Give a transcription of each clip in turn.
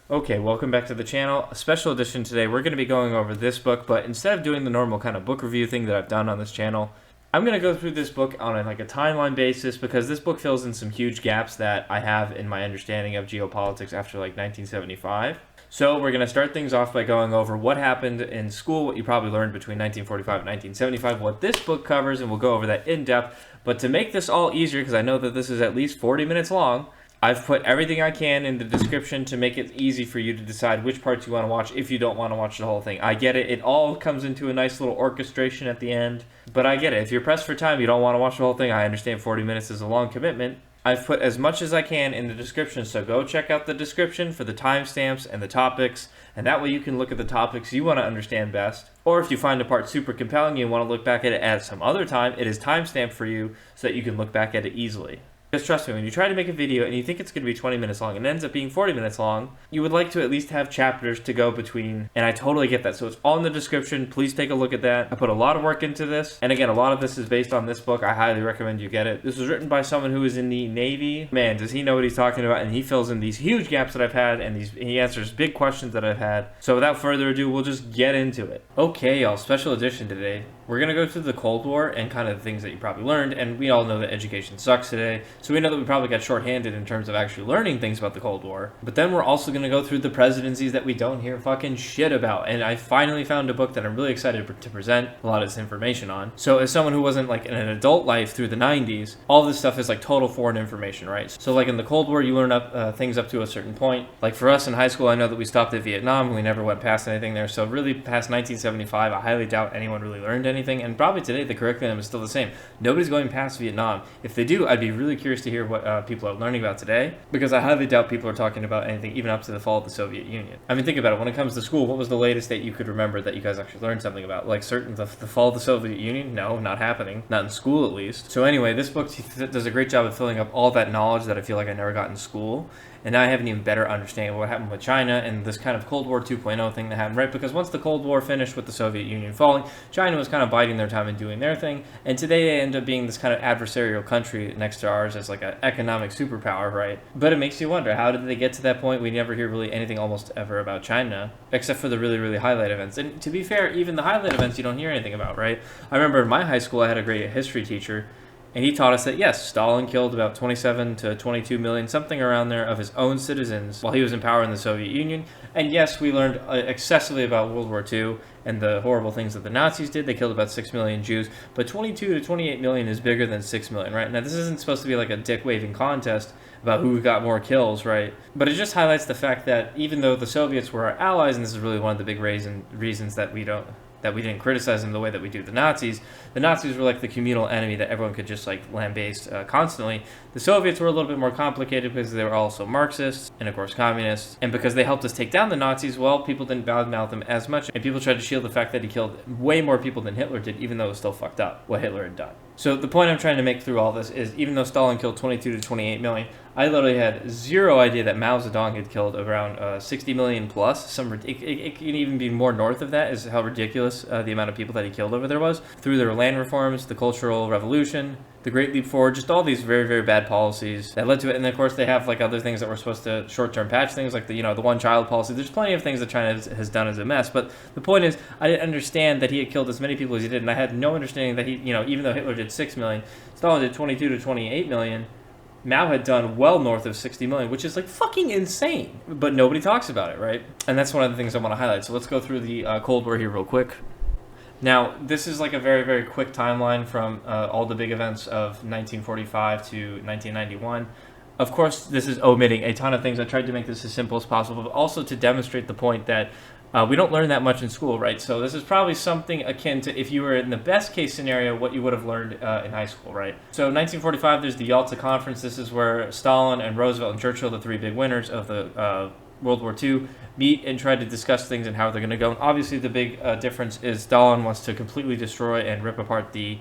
Okay, welcome back to the channel. A special edition today. We're going to be going over this book, but instead of doing the normal kind of book review thing that I've done on this channel, I'm going to go through this book on a timeline basis because this book fills in some huge gaps that I have in my understanding of geopolitics after 1975. So we're going to start things off by going over what happened in school, what you probably learned between 1945 and 1975, what this book covers, and we'll go over that in depth. But to make this all easier, because I know that this is at least 40 minutes long, I've put everything I can in the description to make it easy for you to decide which parts you want to watch if you don't want to watch the whole thing. I get it. It all comes into a nice little orchestration at the end, but I get it. If you're pressed for time, you don't want to watch the whole thing, I understand 40 minutes is a long commitment. I've put as much as I can in the description, so go check out the description for the timestamps and the topics, and that way you can look at the topics you want to understand best. Or if you find a part super compelling, you want to look back at it at some other time, it is timestamped for you so that you can look back at it easily. Because trust me, when you try to make a video and you think it's going to be 20 minutes long and it ends up being 40 minutes long, you would like to at least have chapters to go between, and I totally get that. So it's all in the description. Please take a look at that. I put a lot of work into this, and again, a lot of this is based on this book. I highly recommend you get it. This was written by someone who is in the Navy. Man, does he know what he's talking about, and he fills in these huge gaps that I've had, and he answers big questions that I've had. So without further ado, we'll just get into it. Okay, y'all, special edition today. We're going to go through the Cold War and kind of the things that you probably learned, and we all know that education sucks today, so we know that we probably got shorthanded in terms of actually learning things about the Cold War. But then we're also going to go through the presidencies that we don't hear fucking shit about, and I finally found a book that I'm really excited to present a lot of this information on. So as someone who wasn't in an adult life through the 90s, all this stuff is total foreign information, right? So in the Cold War, you learn things up to a certain point. Like for us in high school, I know that we stopped at Vietnam, and we never went past anything there, so really past 1975, I highly doubt anyone really learned anything. And probably today the curriculum is still the same. Nobody's going past Vietnam. If they do, I'd be really curious to hear what people are learning about today, because I highly doubt people are talking about anything even up to the fall of the Soviet Union. I mean, think about it. When it comes to school, what was the latest that you could remember that you guys actually learned something about? The fall of the Soviet Union? No, not happening. Not in school, at least. So anyway, this book does a great job of filling up all that knowledge that I feel like I never got in school. And now I have an even better understanding of what happened with China and this kind of Cold War 2.0 thing that happened, right? Because once the Cold War finished with the Soviet Union falling, China was kind of biding their time and doing their thing. And today they end up being this kind of adversarial country next to ours as an economic superpower, right? But it makes you wonder, how did they get to that point? We never hear really anything almost ever about China, except for the really, really highlight events. And to be fair, even the highlight events you don't hear anything about, right? I remember in my high school I had a great history teacher, and he taught us that, yes, Stalin killed about 27 to 22 million, something around there, of his own citizens while he was in power in the Soviet Union. And yes, we learned excessively about World War II and the horrible things that the Nazis did. They killed about 6 million Jews, but 22 to 28 million is bigger than 6 million, right? Now, this isn't supposed to be like a dick-waving contest about who got more kills, right? But it just highlights the fact that even though the Soviets were our allies, and this is really one of the big reasons that we didn't criticize them the way that we do the Nazis were like the communal enemy that everyone could just lambaste constantly. The Soviets were a little bit more complicated because they were also Marxists and of course communists, and because they helped us take down the Nazis, well, people didn't badmouth them as much, and people tried to shield the fact that he killed way more people than Hitler did, even though it was still fucked up what Hitler had done. So the point I'm trying to make through all this is, even though Stalin killed 22 to 28 million, I literally had zero idea that Mao Zedong had killed around 60 million plus. It can even be more north of that, is how ridiculous the amount of people that he killed over there was, through their land reforms, the Cultural Revolution, the Great Leap Forward, just all these very, very bad policies that led to it. And of course they have other things that were supposed to short-term patch things, like the one-child policy. There's plenty of things that China has done as a mess, but the point is, I didn't understand that he had killed as many people as he did, and I had no understanding that he, even though Hitler did 6 million, Stalin did 22 to 28 million, Mao had done well north of 60 million, which is fucking insane, but nobody talks about it, right? And that's one of the things I want to highlight. So let's go through the Cold War here real quick. Now, this is a very, very quick timeline from all the big events of 1945 to 1991. Of course, this is omitting a ton of things. I tried to make this as simple as possible, but also to demonstrate the point that we don't learn that much in school, right? So this is probably something akin to, if you were in the best case scenario, what you would have learned in high school, right? So 1945, there's the Yalta Conference. This is where Stalin and Roosevelt and Churchill, the three big winners of the World War II, meet and try to discuss things and how they're going to go. And obviously the big difference is Stalin wants to completely destroy and rip apart the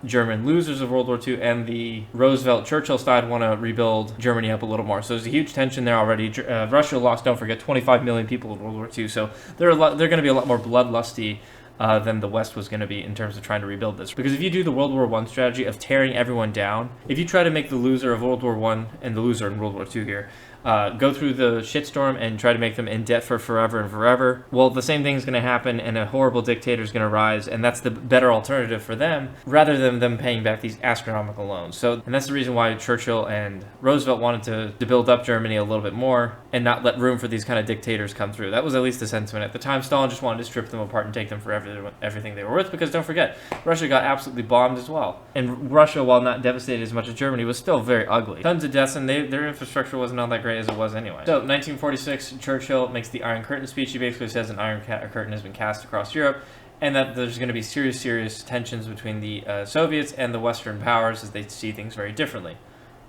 German losers of World War II, and the Roosevelt-Churchill side want to rebuild Germany up a little more. So there's a huge tension there already. Russia lost, don't forget, 25 million people in World War II, so they're going to be a lot more bloodlusty than the West was going to be in terms of trying to rebuild this. Because if you do the World War I strategy of tearing everyone down, if you try to make the loser of World War I and the loser in World War II here, go through the shitstorm and try to make them in debt for forever and forever. Well, the same thing's going to happen, and a horrible dictator is going to rise, and that's the better alternative for them, rather than them paying back these astronomical loans. So, and that's the reason why Churchill and Roosevelt wanted to build up Germany a little bit more and not let room for these kind of dictators come through. That was at least the sentiment at the time. Stalin just wanted to strip them apart and take them for everything they were worth, because don't forget, Russia got absolutely bombed as well. And Russia, while not devastated as much as Germany, was still very ugly. Tons of deaths, and their infrastructure wasn't all that great as it was anyway. So, 1946, Churchill makes the Iron Curtain speech. He basically says an Iron Curtain has been cast across Europe, and that there's going to be serious tensions between the Soviets and the Western powers as they see things very differently.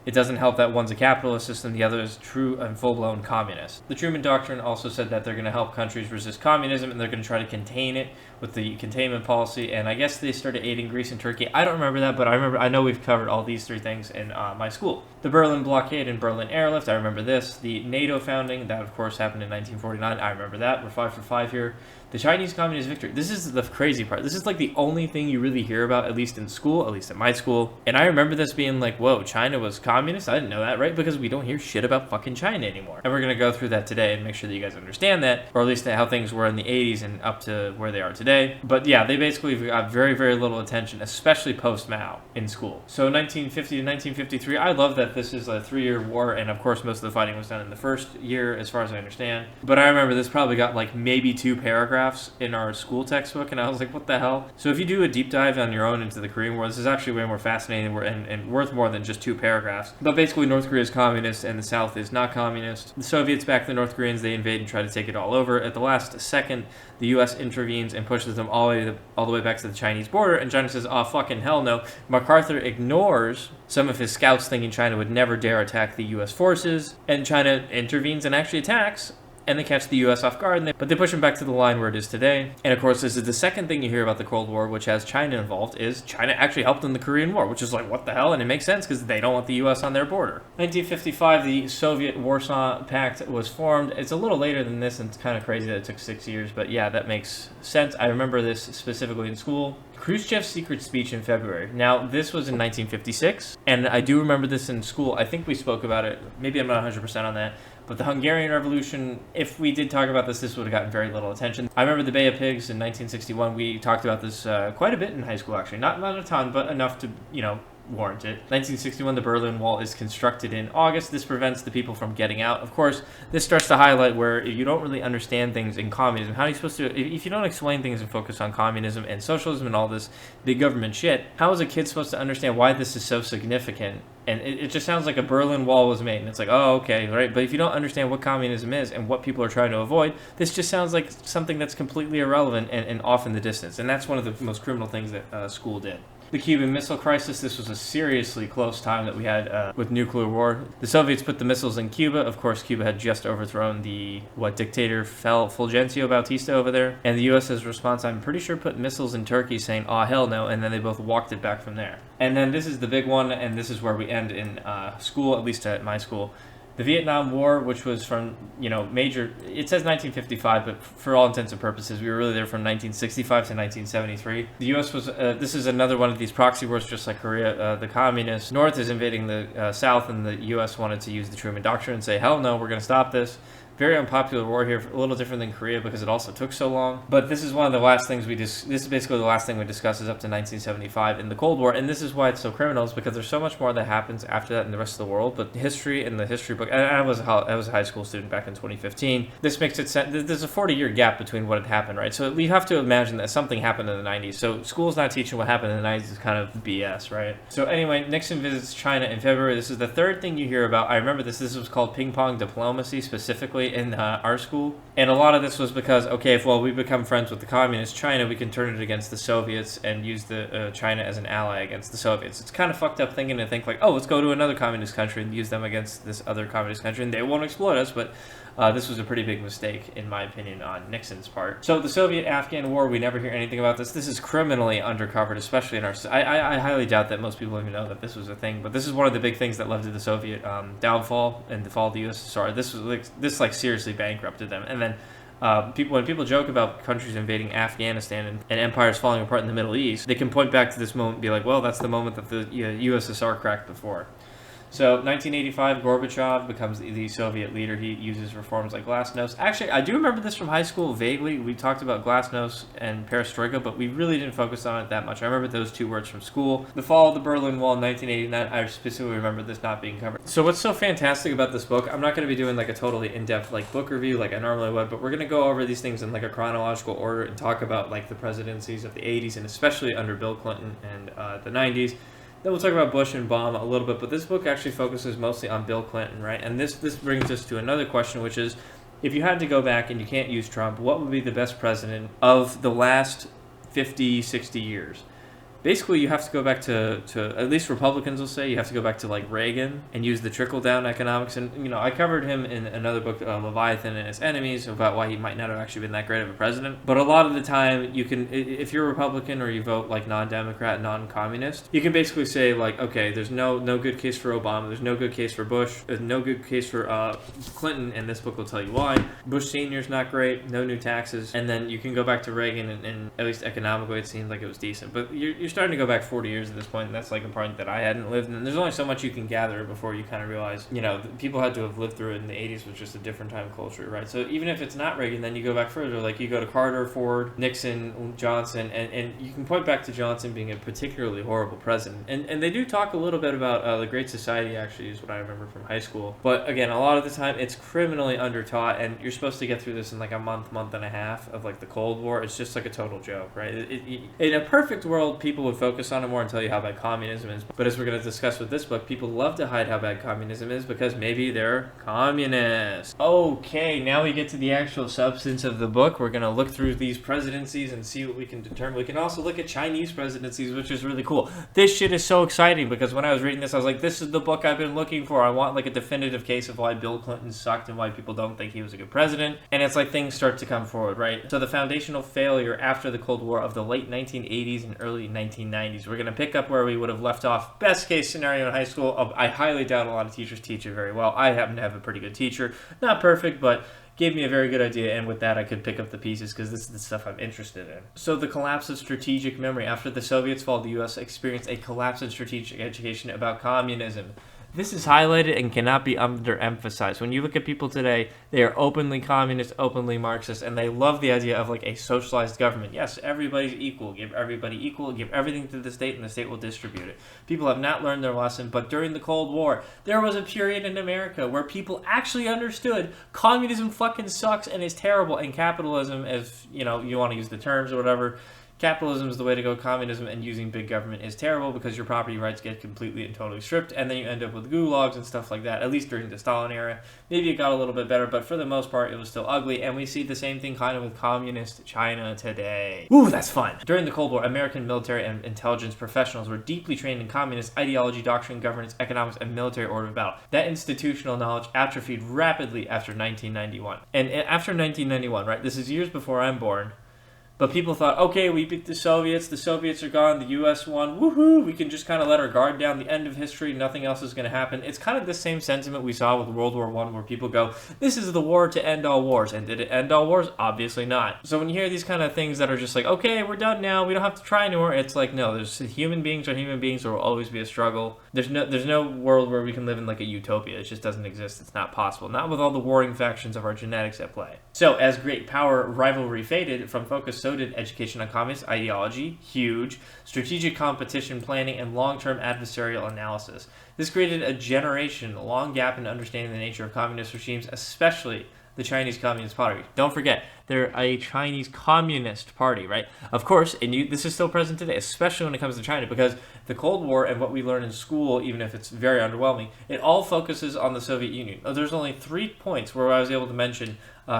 It doesn't help that one's a capitalist system, the other is true and full-blown communist. The Truman Doctrine also said that they're going to help countries resist communism, and they're going to try to contain it with the containment policy, and I guess they started aiding Greece and Turkey. I don't remember that, but I know we've covered all these three things in my school. The Berlin blockade and Berlin airlift, I remember this. The NATO founding, that of course happened in 1949, I remember that. We're 5 for 5 here. The Chinese Communist victory. This is the crazy part. This is like the only thing you really hear about, at least in school, at least at my school. And I remember this being like, whoa, China was communist? I didn't know that, right? Because we don't hear shit about fucking China anymore. And we're going to go through that today and make sure that you guys understand that, or at least how things were in the 80s and up to where they are today. But yeah, they basically got very little attention, especially post-Mao in school. So 1950 to 1953, I love that this is a 3-year war, and of course most of the fighting was done in the first year, as far as I understand. But I remember this probably got like maybe 2 paragraphs in our school textbook, and I was like, what the hell? So if you do a deep dive on your own into the Korean War, this is actually way more fascinating and worth more than just 2 paragraphs. But basically, North Korea is communist and the South is not communist. The Soviets back the North Koreans, they invade and try to take it all over. At the last second, the U.S. intervenes and pushes them all the way back to the Chinese border, and China says, oh, fucking hell no. MacArthur ignores some of his scouts thinking China would never dare attack the U.S. forces, and China intervenes and actually attacks, and they catch the U.S. off guard, but they push them back to the line where it is today. And of course, this is the second thing you hear about the Cold War, which has China involved, is China actually helped in the Korean War, which is like, what the hell? And it makes sense because they don't want the U.S. on their border. 1955, the Soviet-Warsaw Pact was formed. It's a little later than this, and it's kind of crazy that it took 6 years, but yeah, that makes sense. I remember this specifically in school. Khrushchev's secret speech in February. Now, this was in 1956, and I do remember this in school. I think we spoke about it. Maybe I'm not 100% on that. But the Hungarian Revolution, if we did talk about this would have gotten very little attention. I remember the Bay of Pigs in 1961. We talked about this quite a bit in high school, actually. Not a ton, but enough to, warrant it. 1961, the Berlin Wall is constructed in August. This prevents the people from getting out. Of course, this starts to highlight where you don't really understand things in communism. How are you supposed to, if you don't explain things and focus on communism and socialism and all this big government shit, how is a kid supposed to understand why this is so significant? And it just sounds like a Berlin Wall was made, and it's like, oh, okay, right? But if you don't understand what communism is and what people are trying to avoid, this just sounds like something that's completely irrelevant and off in the distance. And that's one of the most criminal things that school did. The Cuban Missile Crisis, this was a seriously close time that we had with nuclear war. The Soviets put the missiles in Cuba. Of course, Cuba had just overthrown the, dictator Fulgencio Bautista over there. And the U.S.'s response, I'm pretty sure, put missiles in Turkey saying, oh, hell no, and then they both walked it back from there. And then this is the big one, and this is where we end in school, at least at my school. The Vietnam War, which was from, major, it says 1955, but for all intents and purposes, we were really there from 1965 to 1973. The U.S. was, this is another one of these proxy wars, just like Korea. The communist North is invading the South, and the U.S. wanted to use the Truman Doctrine and say, hell no, we're going to stop this. Very unpopular war here, a little different than Korea because it also took so long. But this is one of the last things this is basically the last thing we discuss is up to 1975 in the Cold War. And this is why it's so criminal, is because there's so much more that happens after that in the rest of the world. But history and the history book, and I was a high school student back in 2015. This makes it, there's a 40-year gap between what had happened, right? So you have to imagine that something happened in the 90s. So school's not teaching what happened in the 90s is kind of BS, right? So anyway, Nixon visits China in February. This is the third thing you hear about. I remember this was called ping pong diplomacy, specifically in our school. And a lot of this was because, okay, if we become friends with the communist China, we can turn it against the Soviets and use the China as an ally against the Soviets. It's kind of fucked up thinking to think like, oh, let's go to another communist country and use them against this other communist country, and they won't exploit us. But this was a pretty big mistake, in my opinion, on Nixon's part. So the Soviet-Afghan War, we never hear anything about this. This is criminally undercovered, especially in our... I highly doubt that most people even know that this was a thing, but this is one of the big things that led to the Soviet downfall and the fall of the USSR. This seriously bankrupted them. And then when people joke about countries invading Afghanistan and empires falling apart in the Middle East, they can point back to this moment and be like, well, that's the moment that the USSR cracked before. So 1985, Gorbachev becomes the Soviet leader. He uses reforms like glasnost. Actually, I do remember this from high school vaguely. We talked about glasnost and perestroika, but we really didn't focus on it that much. I remember those two words from school. The fall of the Berlin Wall in 1989, I specifically remember this not being covered. So what's so fantastic about this book, I'm not going to be doing like a totally in-depth like book review like I normally would, but we're going to go over these things in like a chronological order and talk about like the presidencies of the 80s and especially under Bill Clinton and the 90s. Then we'll talk about Bush and Obama a little bit, but this book actually focuses mostly on Bill Clinton, right? And this brings us to another question, which is, if you had to go back and you can't use Trump, what would be the best president of the last 50, 60 years? Basically, you have to go back to at least Republicans will say, you have to go back to like Reagan and use the trickle-down economics. And, you know, I covered him in another book, Leviathan and Its Enemies, about why he might not have actually been that great of a president. But a lot of the time, you can, if you're a Republican or you vote like non-Democrat, non-communist, you can basically say like, okay, there's no good case for Obama, there's no good case for Bush, there's no good case for Clinton, and this book will tell you why. Bush Sr.'s not great, no new taxes. And then you can go back to Reagan, and at least economically, it seemed like it was decent. But you're starting to go back 40 years at this point, and that's like a point that I hadn't lived in. And there's only so much you can gather before you kind of realize, you know, people had to have lived through it, and the 80s was just a different time culture, right? So even if it's not Reagan, then you go back further, like you go to Carter, Ford, Nixon, Johnson, and you can point back to Johnson being a particularly horrible president. And they do talk a little bit about the Great Society, actually, is what I remember from high school. But again, a lot of the time, it's criminally undertaught, and you're supposed to get through this in like a month and a half of like the Cold War. It's just like a total joke, right? In a perfect world, people would focus on it more and tell you how bad communism is. But as we're going to discuss with this book, people love to hide how bad communism is because maybe they're communists. Okay, now we get to the actual substance of the book. We're going to look through these presidencies and see what we can determine. We can also look at Chinese presidencies, which is really cool. This shit is so exciting because when I was reading this, I was like, this is the book I've been looking for. I want like a definitive case of why Bill Clinton sucked and why people don't think he was a good president. And it's like things start to come forward, right? So the foundational failure after the Cold War of the late 1980s and early 1990s. We're going to pick up where we would have left off. Best case scenario in high school. I highly doubt a lot of teachers teach it very well. I happen to have a pretty good teacher. Not perfect, but gave me a very good idea, and with that I could pick up the pieces because this is the stuff I'm interested in. So the collapse of strategic memory. After the Soviets fall, the U.S. experienced a collapse in strategic education about communism. This is highlighted and cannot be underemphasized. When you look at people today, they are openly communist, openly Marxist, and they love the idea of like a socialized government. Yes, everybody's equal. Give everybody equal. Give everything to the state, and the state will distribute it. People have not learned their lesson, but during the Cold War, there was a period in America where people actually understood communism fucking sucks and is terrible, and capitalism, if you know you want to use the terms or whatever, capitalism is the way to go. Communism and using big government is terrible because your property rights get completely and totally stripped, and then you end up with gulags and stuff like that, at least during the Stalin era. Maybe it got a little bit better, but for the most part, it was still ugly, and we see the same thing kind of with communist China today. Ooh, that's fun. During the Cold War, American military and intelligence professionals were deeply trained in communist ideology, doctrine, governance, economics, and military order of battle. That institutional knowledge atrophied rapidly after 1991. And after 1991, right, this is years before I'm born, but people thought, okay, we beat the Soviets are gone, the U.S. won, woohoo, we can just kind of let our guard down, the end of history, nothing else is going to happen. It's kind of the same sentiment we saw with World War I, where people go, this is the war to end all wars. And did it end all wars? Obviously not. So when you hear these kind of things that are just like, okay, we're done now, we don't have to try anymore, it's like, no, there's human beings are human beings, there will always be a struggle. There's no world where we can live in like a utopia. It just doesn't exist. It's not possible. Not with all the warring factions of our genetics at play. So as great power rivalry faded from focus, so did education on communist ideology, huge, strategic competition planning, and long-term adversarial analysis. This created a generation-long gap in understanding the nature of communist regimes, especially the Chinese Communist Party. Don't forget, they're a Chinese Communist Party, right? Of course, and this is still present today, especially when it comes to China, because the Cold War and what we learn in school, even if it's very underwhelming, it all focuses on the Soviet Union. There's only 3 points where I was able to mention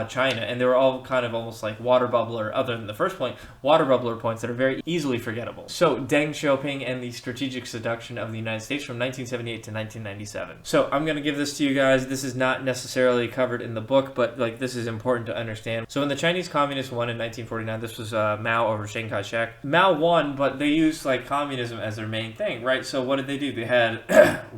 China, and they were all kind of almost like water bubbler, other than the first point, water bubbler points that are very easily forgettable. So Deng Xiaoping and the strategic seduction of the United States from 1978 to 1997. So I'm going to give this to you guys. This is not necessarily covered in the book, but like this is important to understand. So when the Chinese Communists won in 1949, this was Mao over Chiang Kai-shek. Mao won, but they used like communism as their main thing, right? So what did they do? They had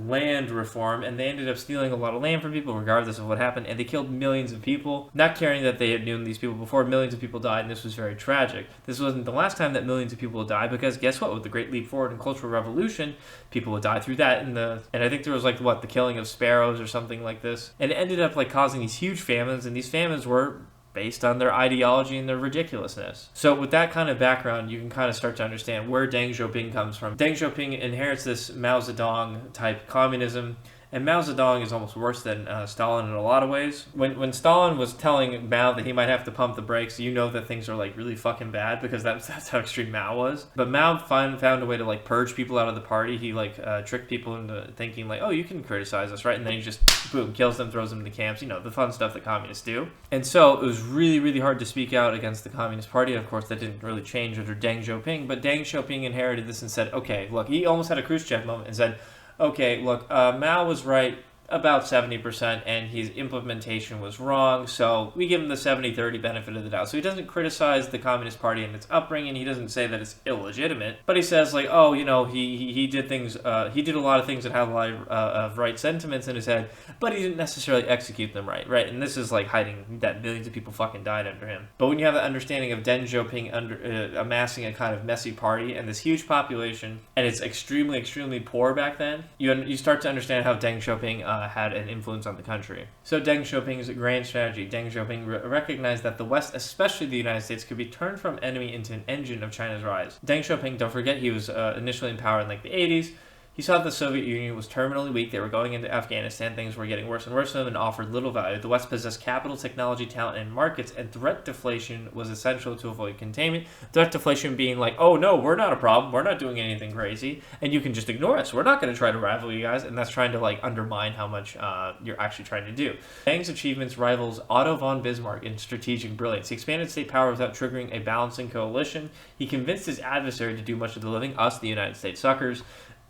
land reform, and they ended up stealing a lot of land from people regardless of what happened, and they killed millions of people. not caring that they had known these people before. Millions of people died, and this was very tragic. This wasn't the last time that millions of people would die, because guess what? With the Great Leap Forward and Cultural Revolution, people would die through that. And I think there was like the killing of sparrows or something like this, and it ended up like causing these huge famines, and these famines were based on their ideology and their ridiculousness. So with that kind of background, you can kind of start to understand where Deng Xiaoping comes from. Deng Xiaoping inherits this Mao Zedong type communism, and Mao Zedong is almost worse than Stalin in a lot of ways. When Stalin was telling Mao that he might have to pump the brakes, you know that things are like really fucking bad, because that's how extreme Mao was. But Mao found a way to like purge people out of the party. He like tricked people into thinking like, oh, you can criticize us, right? And then he just boom, kills them, throws them into camps. You know, the fun stuff that communists do. And so it was really, really hard to speak out against the Communist Party. And of course, that didn't really change under Deng Xiaoping. But Deng Xiaoping inherited this and said, okay, look, he almost had a Khrushchev moment and said, okay, look, Mao was right about 70%, and his implementation was wrong, so we give him the 70-30 benefit of the doubt. So he doesn't criticize the Communist Party and its upbringing. He doesn't say that it's illegitimate, but he says like, oh, you know, he did things, he did a lot of things that had a lot of right sentiments in his head, but he didn't necessarily execute them right? And this is like hiding that millions of people fucking died under him. But when you have the understanding of Deng Xiaoping amassing a kind of messy party and this huge population, and it's extremely, extremely poor back then, you start to understand how Deng Xiaoping had an influence on the country. So Deng Xiaoping's grand strategy. Deng Xiaoping recognized that the West, especially the United States, could be turned from enemy into an engine of China's rise. Deng Xiaoping, don't forget, he was initially in power in like the 80s. He saw that the Soviet Union was terminally weak. They were going into Afghanistan. Things were getting worse and worse for them and offered little value. The West possessed capital, technology, talent, and markets, and threat deflation was essential to avoid containment. Threat deflation being like, oh no, we're not a problem. We're not doing anything crazy, and you can just ignore us. We're not going to try to rival you guys, and that's trying to like undermine how much you're actually trying to do. Deng's achievements rivals Otto von Bismarck in strategic brilliance. He expanded state power without triggering a balancing coalition. He convinced his adversary to do much of the living, us, the United States suckers,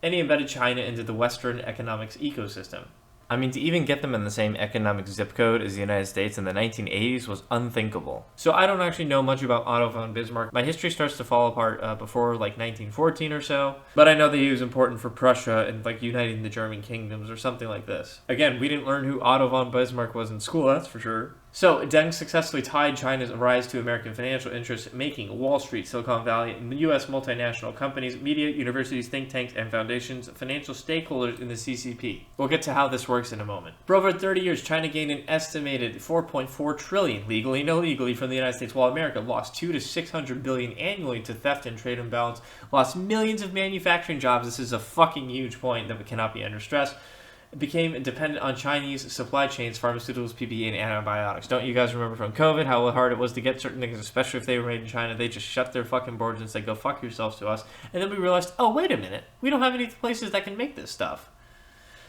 and he embedded China into the Western economics ecosystem. I mean, to even get them in the same economic zip code as the United States in the 1980s was unthinkable. So I don't actually know much about Otto von Bismarck. My history starts to fall apart before like 1914 or so, but I know that he was important for Prussia and like uniting the German kingdoms or something like this. Again, we didn't learn who Otto von Bismarck was in school, that's for sure. So Deng successfully tied China's rise to American financial interests, making Wall Street, Silicon Valley, and the U.S. multinational companies, media, universities, think tanks, and foundations financial stakeholders in the CCP. We'll get to how this works in a moment. For over 30 years, China gained an estimated $4.4 trillion, legally and illegally, from the United States, while America lost $200 to $600 billion annually to theft and trade imbalance, lost millions of manufacturing jobs. This is a fucking huge point that cannot be under stress. Became dependent on Chinese supply chains, pharmaceuticals, PPE, and antibiotics. Don't you guys remember from COVID how hard it was to get certain things, especially if they were made in China? They just shut their fucking borders and said, go fuck yourselves to us. And then we realized, oh, wait a minute. We don't have any places that can make this stuff.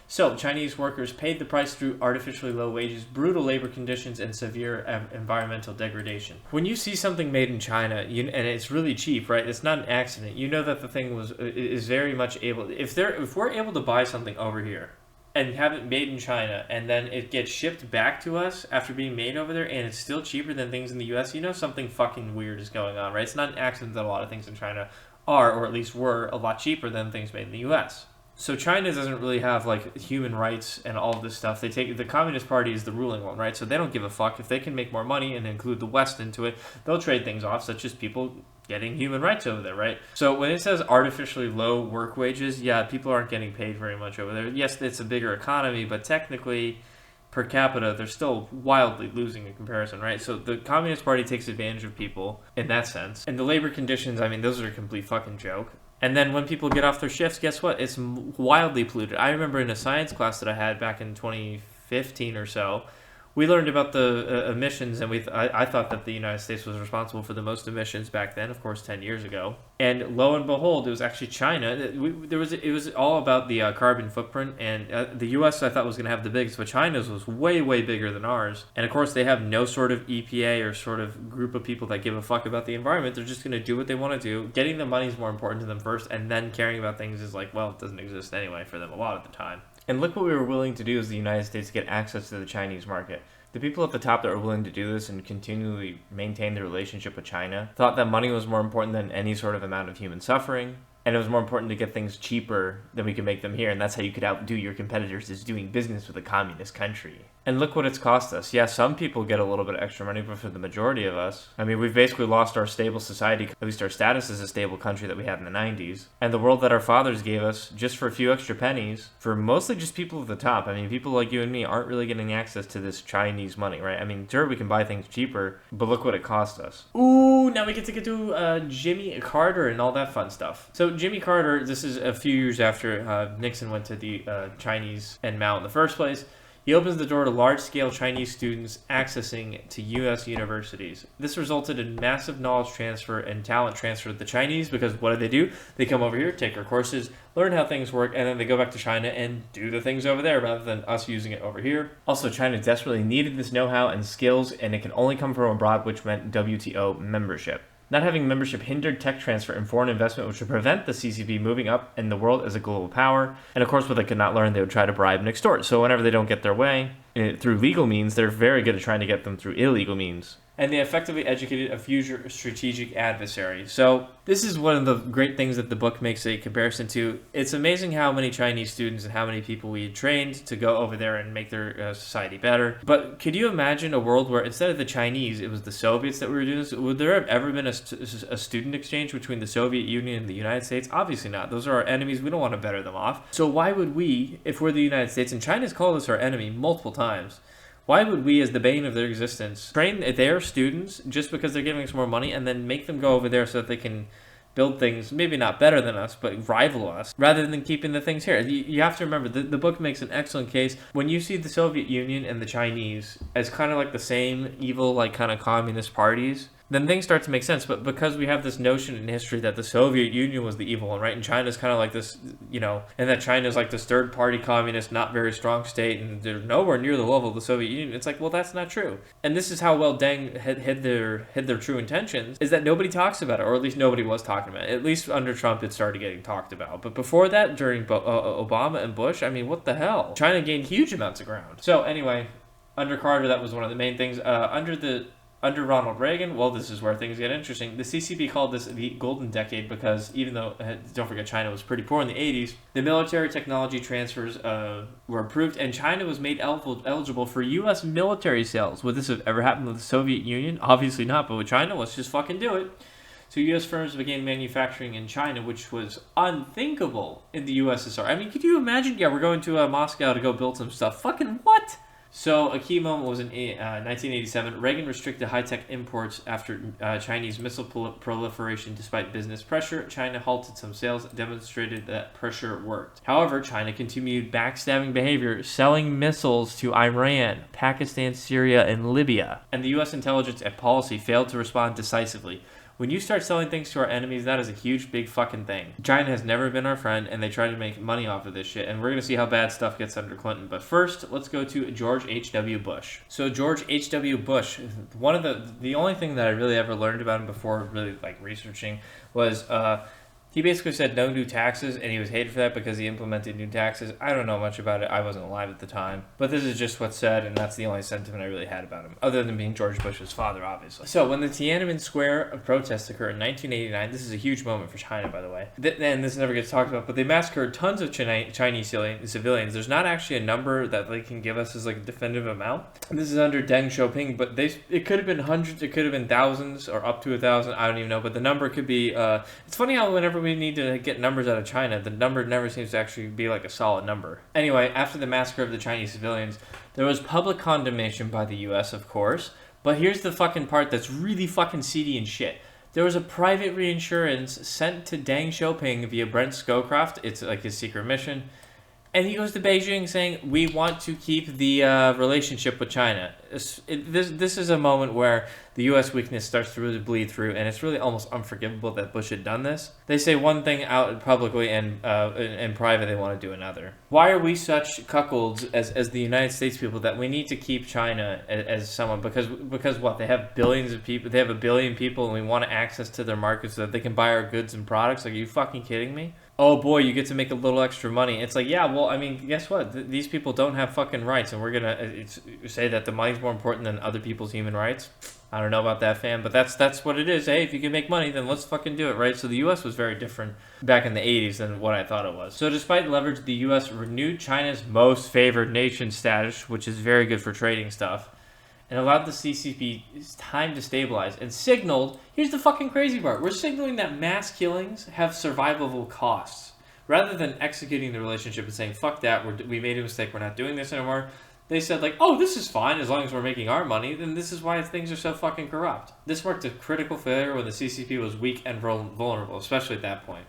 So Chinese workers paid the price through artificially low wages, brutal labor conditions, and severe environmental degradation. When you see something made in China, and it's really cheap, right? It's not an accident. You know that the thing is very much able. If we're able to buy something over here and have it made in China, and then it gets shipped back to us after being made over there, and it's still cheaper than things in the U.S., you know something fucking weird is going on, right? It's not an accident that a lot of things in China are, or at least were, a lot cheaper than things made in the U.S. So China doesn't really have like human rights and all of this stuff. The Communist Party is the ruling one, right? So they don't give a fuck. If they can make more money and include the West into it, they'll trade things off, such as people getting human rights over there, right? So when it says artificially low work wages, yeah, people aren't getting paid very much over there. Yes, it's a bigger economy, but technically, per capita, they're still wildly losing in comparison, right? So the Communist Party takes advantage of people in that sense. And the labor conditions, I mean, those are a complete fucking joke. And then when people get off their shifts, guess what? It's wildly polluted. I remember in a science class that I had back in 2015 or so, we learned about the emissions, and I thought that the United States was responsible for the most emissions back then, of course, 10 years ago. And lo and behold, it was actually China. It was all about the carbon footprint, and the U.S. I thought was going to have the biggest, but China's was way, way bigger than ours. And of course, they have no sort of EPA or sort of group of people that give a fuck about the environment. They're just going to do what they want to do. Getting the money is more important to them first, and then caring about things is like, well, it doesn't exist anyway for them a lot of the time. And look what we were willing to do as the United States to get access to the Chinese market. The people at the top that were willing to do this and continually maintain their relationship with China thought that money was more important than any sort of amount of human suffering. And it was more important to get things cheaper than we could make them here. And that's how you could outdo your competitors, is doing business with a communist country. And look what it's cost us. Yeah, some people get a little bit of extra money, but for the majority of us, I mean, we've basically lost our stable society, at least our status as a stable country that we had in the 90s. And the world that our fathers gave us, just for a few extra pennies, for mostly just people at the top. I mean, people like you and me aren't really getting access to this Chinese money, right? I mean, sure, we can buy things cheaper, but look what it cost us. Ooh, now we get to Jimmy Carter and all that fun stuff. So Jimmy Carter, this is a few years after Nixon went to the Chinese and Mao in the first place. He opens the door to large-scale Chinese students accessing to U.S. universities. This resulted in massive knowledge transfer and talent transfer to the Chinese, because what do? They come over here, take our courses, learn how things work, and then they go back to China and do the things over there rather than us using it over here. Also, China desperately needed this know-how and skills, and it can only come from abroad, which meant WTO membership. Not having membership hindered tech transfer and foreign investment, which would prevent the CCP moving up in the world as a global power. And of course, what they could not learn, they would try to bribe and extort. So whenever they don't get their way through legal means, they're very good at trying to get them through illegal means. And they effectively educated a future strategic adversary. So this is one of the great things that the book makes a comparison to. It's amazing how many Chinese students and how many people we had trained to go over there and make their society better. But could you imagine a world where instead of the Chinese, it was the Soviets that were doing this? Would there have ever been a student exchange between the Soviet Union and the United States? Obviously not. Those are our enemies. We don't want to better them off. So why would we, if we're the United States, and China's called us our enemy multiple times, why would we, as the bane of their existence, train their students just because they're giving us more money and then make them go over there so that they can build things, maybe not better than us, but rival us, rather than keeping the things here? You have to remember, the book makes an excellent case. When you see the Soviet Union and the Chinese as kind of like the same evil, like kind of communist parties, then things start to make sense. But because we have this notion in history that the Soviet Union was the evil one, right? And China's kind of like this, and that China's like this third-party communist, not very strong state, and they're nowhere near the level of the Soviet Union. It's like, well, that's not true. And this is how well Deng hid their true intentions, is that nobody talks about it, or at least nobody was talking about it. At least under Trump, it started getting talked about. But before that, during Obama and Bush, I mean, what the hell? China gained huge amounts of ground. So anyway, under Carter, that was one of the main things. Under Ronald Reagan, well, this is where things get interesting. The CCP called this the golden decade because even though, don't forget, China was pretty poor in the 80s, the military technology transfers were approved, and China was made eligible for U.S. military sales. Would this have ever happened with the Soviet Union? Obviously not, but with China, let's just fucking do it. So U.S. firms began manufacturing in China, which was unthinkable in the USSR. I mean, could you imagine? Yeah, we're going to Moscow to go build some stuff. Fucking what? So a key moment was in 1987. Reagan restricted high-tech imports after Chinese missile proliferation. Despite business pressure, China halted some sales, demonstrated that pressure worked. However, China continued backstabbing behavior, selling missiles to Iran, Pakistan, Syria, and Libya. And the U.S. intelligence and policy failed to respond decisively. When you start selling things to our enemies, that is a huge, big fucking thing. China has never been our friend, and they try to make money off of this shit, and we're going to see how bad stuff gets under Clinton. But first, let's go to George H.W. Bush. So George H.W. Bush, one of the only thing that I really ever learned about him before really like researching was he basically said no new taxes, and he was hated for that because he implemented new taxes. I don't know much about it. I wasn't alive at the time. But this is just what's said, and that's the only sentiment I really had about him, other than being George Bush's father, obviously. So when the Tiananmen Square protests occurred in 1989, this is a huge moment for China, by the way. And this never gets talked about, but they massacred tons of Chinese civilians. There's not actually a number that they can give us as like a definitive amount. And this is under Deng Xiaoping, but it could have been hundreds, it could have been thousands, or up to 1,000. I don't even know, but the number could be. It's funny how whenever we need to get numbers out of China, the number never seems to actually be like a solid number. Anyway, after the massacre of the Chinese civilians, there was public condemnation by the U.S., of course, but here's the fucking part that's really fucking seedy and shit. There was a private reinsurance sent to Deng Xiaoping via Brent Scowcroft. It's like his secret mission. And he goes to Beijing saying, we want to keep the relationship with China. This is a moment where the U.S. weakness starts to really bleed through, and it's really almost unforgivable that Bush had done this. They say one thing out publicly, and in private they want to do another. Why are we such cuckolds as the United States people that we need to keep China as someone? Because what? They have billions of people. They have 1 billion people, and we want access to their markets so that they can buy our goods and products? Like, are you fucking kidding me? Oh boy, you get to make a little extra money. It's like, yeah, well, I mean, guess what? These people don't have fucking rights, and we're gonna say that the money's more important than other people's human rights? I don't know about that, fam, but that's what it is. Hey, if you can make money, then let's fucking do it, right? So the U.S. was very different back in the 80s than what I thought it was. So despite leverage, the U.S. renewed China's most favored nation status, which is very good for trading stuff, and allowed the CCP time to stabilize, and signaled, here's the fucking crazy part, we're signaling that mass killings have survivable costs. Rather than executing the relationship and saying, fuck that, we made a mistake, we're not doing this anymore, they said, like, oh, this is fine as long as we're making our money, then this is why things are so fucking corrupt. This marked a critical failure when the CCP was weak and vulnerable, especially at that point.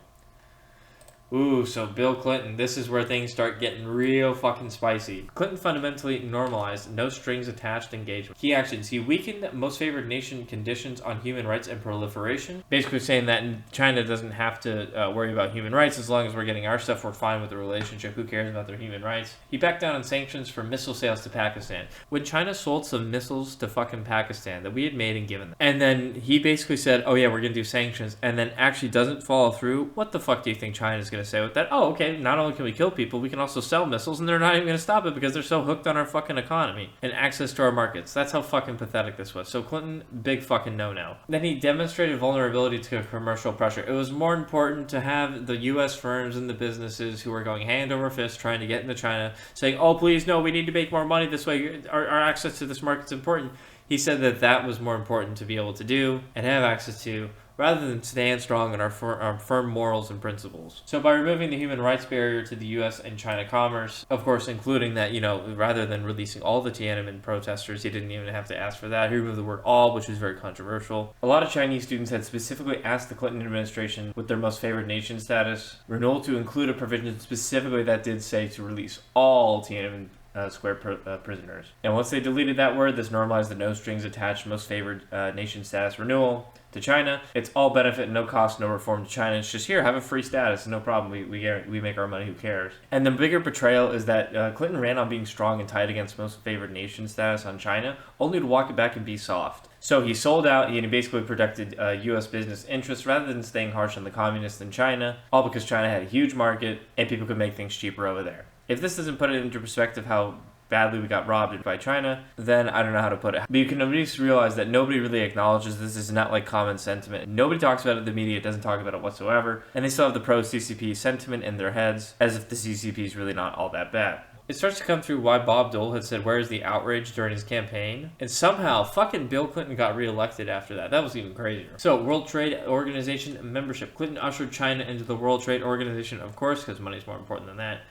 Ooh, so Bill Clinton, this is where things start getting real fucking spicy. Clinton fundamentally normalized no strings attached engagement. Key actions. He weakened most favored nation conditions on human rights and proliferation. Basically saying that China doesn't have to worry about human rights as long as we're getting our stuff, we're fine with the relationship. Who cares about their human rights? He backed down on sanctions for missile sales to Pakistan. When China sold some missiles to fucking Pakistan that we had made and given them. And then he basically said, oh yeah, we're going to do sanctions, and then actually doesn't follow through. What the fuck do you think China's going to say with that? Oh, okay, not only can we kill people, we can also sell missiles, and they're not even going to stop it because they're so hooked on our fucking economy and access to our markets. That's how fucking pathetic this was. So Clinton, big fucking no-no. Then he demonstrated vulnerability to commercial pressure. It was more important to have the U.S. firms and the businesses who were going hand over fist trying to get into China saying, oh, please, no, we need to make more money this way. Our access to this market's important. He said that that was more important to be able to do and have access to, rather than stand strong in our firm morals and principles. So by removing the human rights barrier to the U.S. and China commerce, of course, including that, rather than releasing all the Tiananmen protesters, he didn't even have to ask for that. He removed the word all, which was very controversial. A lot of Chinese students had specifically asked the Clinton administration with their most favored nation status renewal to include a provision specifically that did say to release all Tiananmen Square prisoners. And once they deleted that word, this normalized the no strings attached most favored nation status renewal to China. It's all benefit, no cost, no reform to China. It's just here, have a free status, no problem. We make our money, who cares? And the bigger betrayal is that Clinton ran on being strong and tight against most favored nation status on China, only to walk it back and be soft. So he sold out and he basically protected U.S. business interests rather than staying harsh on the communists in China, all because China had a huge market and people could make things cheaper over there. If this doesn't put it into perspective how badly we got robbed by China, then I don't know how to put it. But you can at least realize that nobody really acknowledges this. Is not like common sentiment. Nobody talks about it. The media doesn't talk about it whatsoever. And they still have the pro-CCP sentiment in their heads as if the CCP is really not all that bad. It starts to come through why Bob Dole had said, where's the outrage during his campaign? And somehow fucking Bill Clinton got reelected after that. That was even crazier. So World Trade Organization membership. Clinton ushered China into the World Trade Organization, of course, because money's more important than that.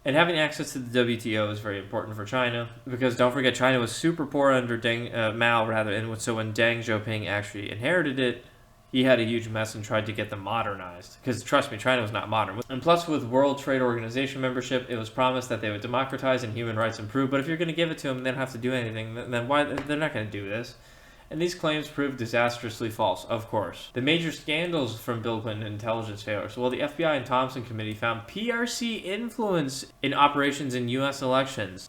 And having access to the WTO is very important for China because don't forget China was super poor under Mao and so when Deng Xiaoping actually inherited it, he had a huge mess and tried to get them modernized. Because trust me, China was not modern. And plus with World Trade Organization membership, it was promised that they would democratize and human rights improve. But if you're going to give it to them, they don't have to do anything. Then why? They're not going to do this. And these claims proved disastrously false, of course. The major scandals from Bill Clinton intelligence failures. Well, the FBI and Thompson Committee found PRC influence in operations in U.S. elections.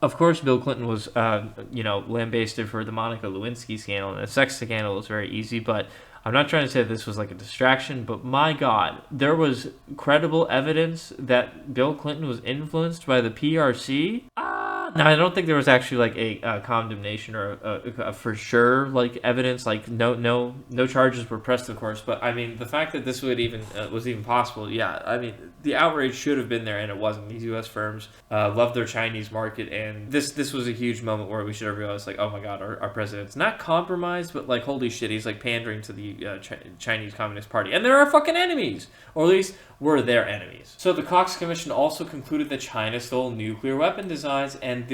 Of course, Bill Clinton was, lambasted for the Monica Lewinsky scandal, and the sex scandal was very easy, but I'm not trying to say this was like a distraction, but my God, there was credible evidence that Bill Clinton was influenced by the PRC. Now, I don't think there was actually like a condemnation or a for sure like evidence. Like no charges were pressed, of course. But I mean, the fact that this would even was even possible, yeah. I mean, the outrage should have been there, and it wasn't. These U.S. firms love their Chinese market, and this was a huge moment where we should have realized, like, oh my God, our president's not compromised, but like, holy shit, he's like pandering to the Chinese Communist Party, and they're our fucking enemies, or at least we're their enemies. So the Cox Commission also concluded that China stole nuclear weapon designs, and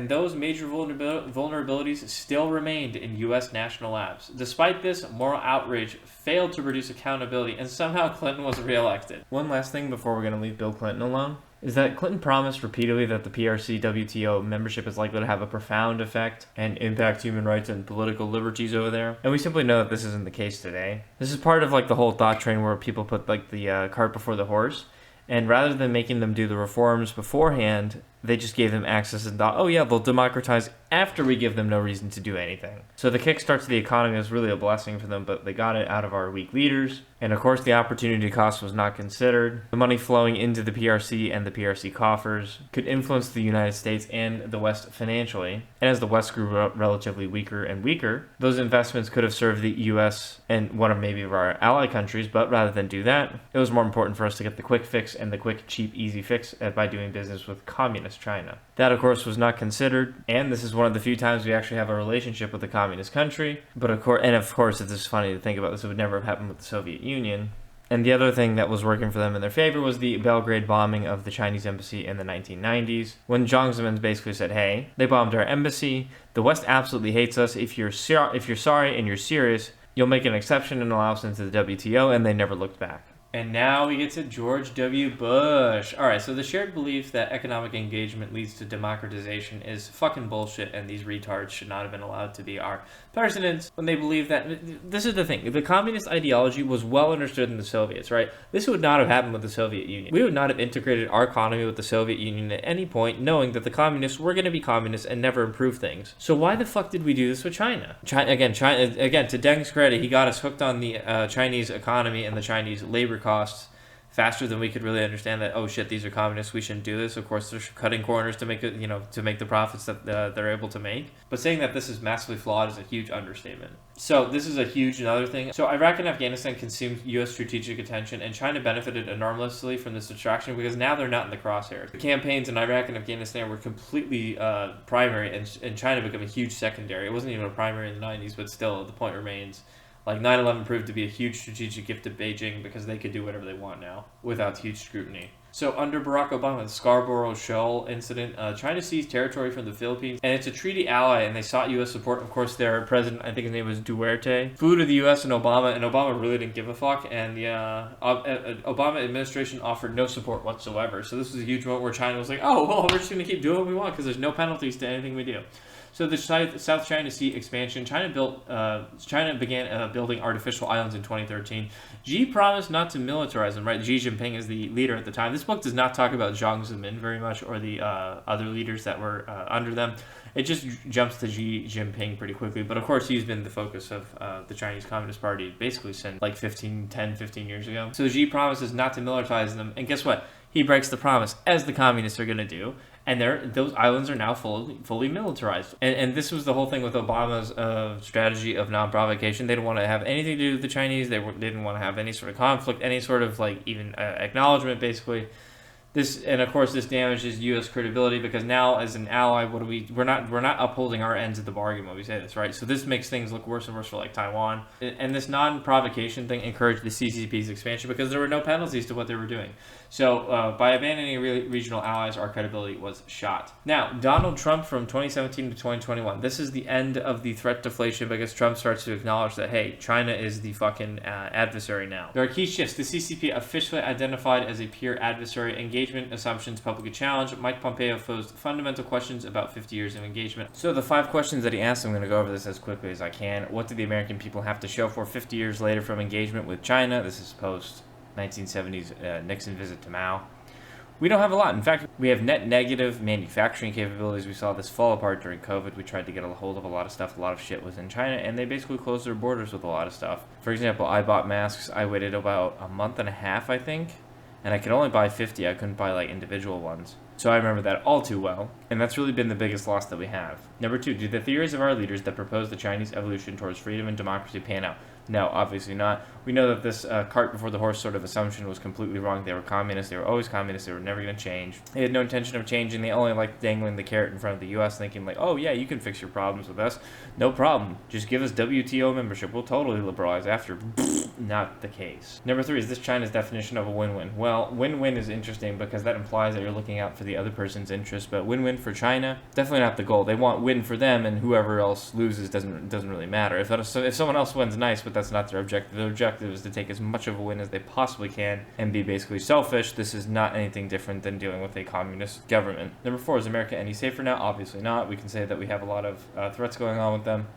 those major vulnerabilities still remained in U.S. national labs. Despite this, moral outrage failed to produce accountability, and somehow Clinton was reelected. One last thing before we're going to leave Bill Clinton alone is that Clinton promised repeatedly that the PRC WTO membership is likely to have a profound effect and impact human rights and political liberties over there. And we simply know that this isn't the case today. This is part of like the whole thought train where people put like the cart before the horse. And rather than making them do the reforms beforehand, They just gave them access and thought, oh yeah, they'll democratize after we give them no reason to do anything. So the kickstart to the economy was really a blessing for them, but they got it out of our weak leaders. And of course, the opportunity cost was not considered. The money flowing into the PRC and the PRC coffers could influence the United States and the West financially. And as the West grew relatively weaker and weaker, those investments could have served the U.S. and one of maybe of our ally countries, but rather than do that, it was more important for us to get the quick fix and the quick, cheap, easy fix by doing business with communist China. That, of course, was not considered, and this is one of the few times we actually have a relationship with a communist country. But of course, it's just funny to think about this, it would never have happened with the Soviet Union. And the other thing that was working for them in their favor was the Belgrade bombing of the Chinese embassy in the 1990s, when Jiang Zemin basically said, hey, they bombed our embassy, the West absolutely hates us, if you're sorry and you're serious, you'll make an exception and allow us into the WTO, and they never looked back. And now we get to George W. Bush. Alright, so the shared belief that economic engagement leads to democratization is fucking bullshit, and these retards should not have been allowed to be our presidents when they believe that. This is the thing. The communist ideology was well understood in the Soviets, right? This would not have happened with the Soviet Union. We would not have integrated our economy with the Soviet Union at any point, knowing that the communists were going to be communists and never improve things. So why the fuck did we do this with China? China, to Deng's credit, he got us hooked on the Chinese economy and the Chinese labor costs faster than we could really understand that, oh shit, these are communists, we shouldn't do this. Of course, they're cutting corners to make it, to make the profits that they're able to make. But saying that this is massively flawed is a huge understatement. So this is a huge another thing. So Iraq and Afghanistan consumed U.S. strategic attention, and China benefited enormously from this distraction because now they're not in the crosshairs. The campaigns in Iraq and Afghanistan were completely primary, and China became a huge secondary. It wasn't even a primary in the 90s, but still, the point remains. Like 9/11 proved to be a huge strategic gift to Beijing because they could do whatever they want now without huge scrutiny. So under Barack Obama, the Scarborough Shoal incident, China seized territory from the Philippines, and it's a treaty ally, and they sought U.S. support. Of course, their president, I think his name was Duarte, flew to the U.S. and Obama really didn't give a fuck, and the Obama administration offered no support whatsoever. So this was a huge moment where China was like, oh, well, we're just going to keep doing what we want because there's no penalties to anything we do. So the South China Sea expansion, China began building artificial islands in 2013. Xi promised not to militarize them, right? Xi Jinping is the leader at the time. This book does not talk about Jiang Zemin very much or the other leaders that were under them. It just jumps to Xi Jinping pretty quickly. But of course, he's been the focus of the Chinese Communist Party basically since like 15 years ago. So Xi promises not to militarize them. And guess what? He breaks the promise, as the communists are going to do. And those islands are now fully militarized. And this was the whole thing with Obama's strategy of non-provocation. They didn't want to have anything to do with the Chinese. They didn't want to have any sort of conflict, any sort of like even acknowledgement, basically. And of course, this damages U.S. credibility because now, as an ally, we're not upholding our ends of the bargain when we say this, right? So this makes things look worse and worse for like Taiwan. And this non-provocation thing encouraged the CCP's expansion because there were no penalties to what they were doing. So by abandoning regional allies, our credibility was shot. Now, Donald Trump from 2017 to 2021. This is the end of the threat deflation because Trump starts to acknowledge that, hey, China is the fucking adversary now. There are key shifts. The CCP officially identified as a peer adversary. Engagement assumptions publicly challenged. Mike Pompeo posed fundamental questions about 50 years of engagement. So the 5 questions that he asked, I'm going to go over this as quickly as I can. What do the American people have to show for 50 years later from engagement with China? This is post 1970s Nixon visit to Mao. We don't have a lot. In fact, we have net negative manufacturing capabilities. We saw this fall apart during COVID. We tried to get a hold of a lot of stuff. A lot of shit was in China, and they basically closed their borders with a lot of stuff. For example, I bought masks. I waited about a month and a half, I think, and I could only buy 50. I couldn't buy like individual ones. So I remember that all too well, and that's really been the biggest loss that we have. Number 2, do the theories of our leaders that propose the Chinese evolution towards freedom and democracy pan out? No, obviously not. We know that this cart before the horse sort of assumption was completely wrong. They were communists. They were always communists. They were never going to change. They had no intention of changing. They only liked dangling the carrot in front of the U.S., thinking like, oh yeah, you can fix your problems with us. No problem. Just give us WTO membership. We'll totally liberalize after. Not the case. Number 3, is this China's definition of a win-win? Well, win-win is interesting because that implies that you're looking out for the other person's interest, but win-win for China, definitely not the goal. They want win for them, and whoever else loses doesn't really matter. If someone else wins, nice, but that's not their objective. Their objective is to take as much of a win as they possibly can and be basically selfish. This is not anything different than dealing with a communist government. Number 4, is America any safer now? Obviously not. We can say that we have a lot of threats going on with them.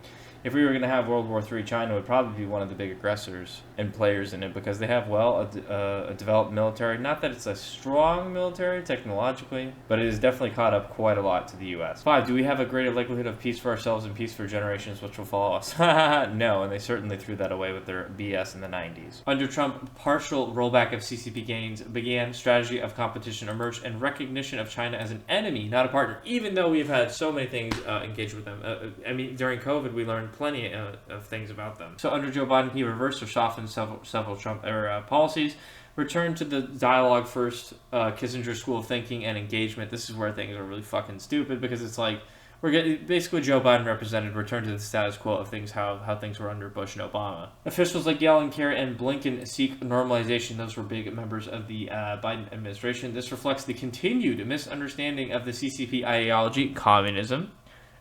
if we were going to have World War III, China would probably be one of the big aggressors and players in it because they have, well, a developed military. Not that it's a strong military technologically, but it has definitely caught up quite a lot to the U.S. 5, do we have a greater likelihood of peace for ourselves and peace for generations which will follow us? No, and they certainly threw that away with their BS in the 90s. Under Trump, partial rollback of CCP gains began, strategy of competition emerged, and recognition of China as an enemy, not a partner, even though we've had so many things engaged with them. I mean, during COVID, we learned plenty of things about them. So under Joe Biden, he reversed or softened several Trump policies, returned to the dialogue first, Kissinger school of thinking and engagement. This is where things are really fucking stupid because it's like, we're getting, basically Joe Biden represented return to the status quo of things, how things were under Bush and Obama. Officials like Yellen, Kerry, and Blinken seek normalization. Those were big members of the Biden administration. This reflects the continued misunderstanding of the CCP ideology, communism,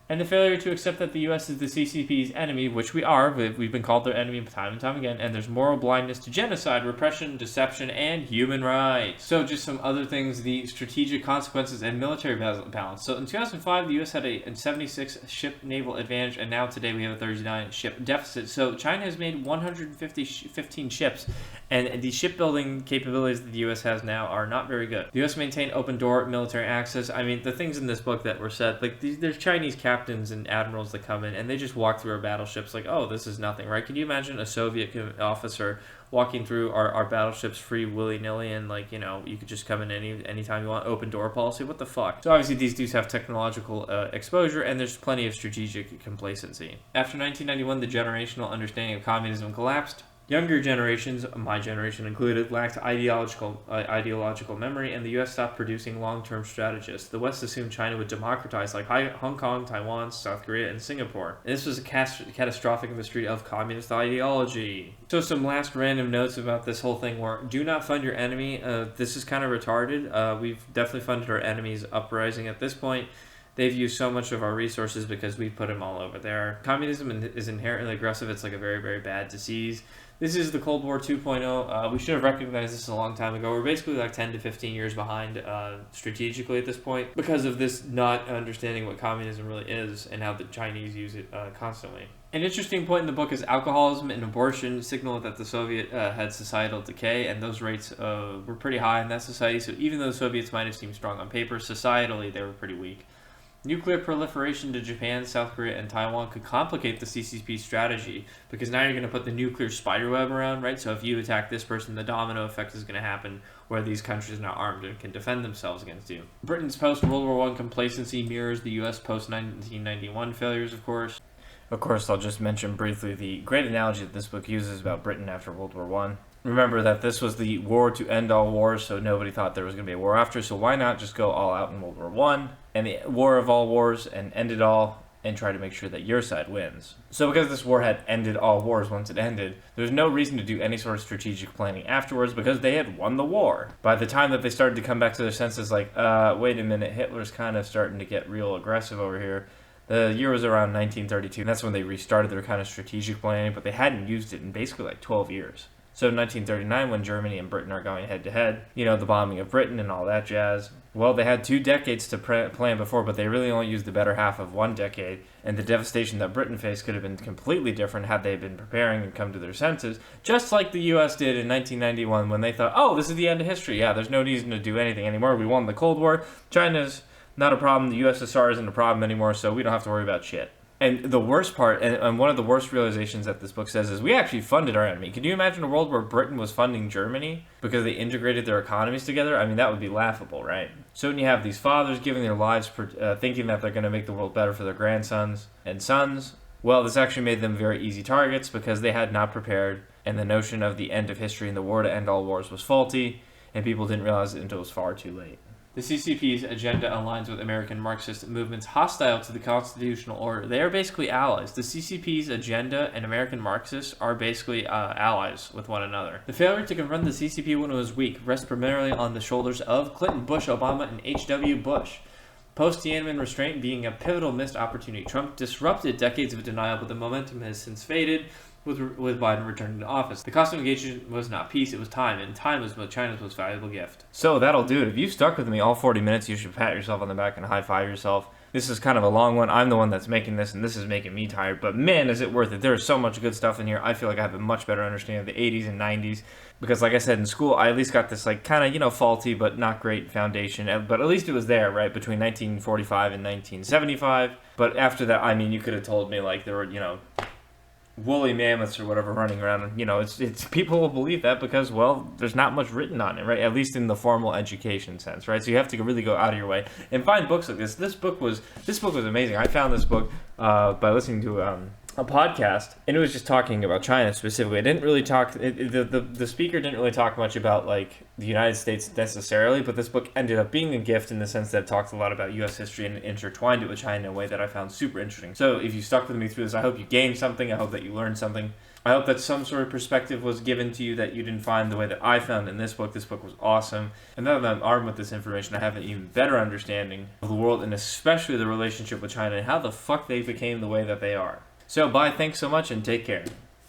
and the failure to accept that the U.S. is the CCP's enemy, which we are. We've been called their enemy time and time again, and there's moral blindness to genocide, repression, deception, and human rights. So just some other things, the strategic consequences and military balance. So in 2005, the U.S. had a 76 ship naval advantage, and now today we have a 39 ship deficit. So China has made 115 ships, and the shipbuilding capabilities that the U.S. has now are not very good. The U.S. maintained open door military access. I mean, the things in this book that were said, like there's Chinese captains and admirals that come in and they just walk through our battleships like, oh, this is nothing, right? Can you imagine a Soviet officer walking through our battleships free willy-nilly and like, you know, you could just come in anytime you want, open door policy? What the fuck? So obviously these dudes have technological exposure and there's plenty of strategic complacency. After 1991, the generational understanding of communism collapsed. Younger generations, my generation included, lacked ideological memory, and the U.S. stopped producing long-term strategists. The West assumed China would democratize like Hong Kong, Taiwan, South Korea, and Singapore. And this was a catastrophic mystery of communist ideology. So some last random notes about this whole thing were, do not fund your enemy. This is kind of retarded. We've definitely funded our enemy's uprising at this point. They've used so much of our resources because we've put them all over there. Communism is inherently aggressive. It's like a very, very bad disease. This is the Cold War 2.0. We should have recognized this a long time ago. We're basically like 10 to 15 years behind strategically at this point because of this not understanding what communism really is and how the Chinese use it constantly. An interesting point in the book is alcoholism and abortion signal that the Soviet had societal decay, and those rates were pretty high in that society. So even though the Soviets might have seemed strong on paper, societally they were pretty weak. Nuclear proliferation to Japan, South Korea, and Taiwan could complicate the CCP strategy because now you're going to put the nuclear spiderweb around, right? So if you attack this person, the domino effect is going to happen where these countries are now armed and can defend themselves against you. Britain's post-World War I complacency mirrors the U.S. post-1991 failures, of course. Of course, I'll just mention briefly the great analogy that this book uses about Britain after World War I. Remember that this was the war to end all wars, so nobody thought there was going to be a war after, so why not just go all out in World War I and the war of all wars and end it all and try to make sure that your side wins. So because this war had ended all wars once it ended, there's no reason to do any sort of strategic planning afterwards because they had won the war. By the time that they started to come back to their senses like, wait a minute, Hitler's kind of starting to get real aggressive over here. The year was around 1932, and that's when they restarted their kind of strategic planning, but they hadn't used it in basically like 12 years. So in 1939, when Germany and Britain are going head-to-head, you know, the bombing of Britain and all that jazz, well, they had 2 decades to plan before, but they really only used the better half of 1 decade, and the devastation that Britain faced could have been completely different had they been preparing and come to their senses, just like the U.S. did in 1991 when they thought, oh, this is the end of history. Yeah, there's no reason to do anything anymore. We won the Cold War. China's not a problem. The USSR isn't a problem anymore, so we don't have to worry about shit. And the worst part, and one of the worst realizations that this book says is we actually funded our enemy. Can you imagine a world where Britain was funding Germany because they integrated their economies together? I mean, that would be laughable, right? So when you have these fathers giving their lives thinking that they're going to make the world better for their grandsons and sons, well, this actually made them very easy targets because they had not prepared, and the notion of the end of history and the war to end all wars was faulty, and people didn't realize it until it was far too late. The CCP's agenda aligns with American Marxist movements hostile to the constitutional order. They are basically allies. The CCP's agenda and American Marxists are basically allies with one another. The failure to confront the CCP when it was weak rests primarily on the shoulders of Clinton, Bush, Obama, and H.W. Bush. Post-Tiananmen restraint being a pivotal missed opportunity. Trump disrupted decades of denial, but the momentum has since faded with Biden returning to office. The cost of engagement was not peace, it was time, and time was China's most valuable gift. So that'll do it. If you stuck with me all 40 minutes, you should pat yourself on the back and high-five yourself. This is kind of a long one. I'm the one that's making this, and this is making me tired. But man, is it worth it. There's so much good stuff in here. I feel like I have a much better understanding of the 80s and 90s. Because like I said, in school, I at least got this like kind of, faulty but not great foundation. But at least it was there, right, between 1945 and 1975. But after that, I mean, you could have told me like there were, woolly mammoths or whatever running around. And, it's people will believe that because, well, there's not much written on it, right? At least in the formal education sense, right? So you have to really go out of your way and find books like this. This book was amazing. I found this book by listening to a podcast, and it was just talking about China specifically. It didn't really talk. The speaker didn't really talk much about like the United States necessarily, but this book ended up being a gift in the sense that it talks a lot about U.S. history and intertwined it with China in a way that I found super interesting. So if you stuck with me through this, I hope you gained something. I hope that you learned something. I hope that some sort of perspective was given to you that you didn't find the way that I found in this book. This book was awesome. And now that I'm armed with this information, I have an even better understanding of the world and especially the relationship with China and how the fuck they became the way that they are. So bye, thanks so much, and take care.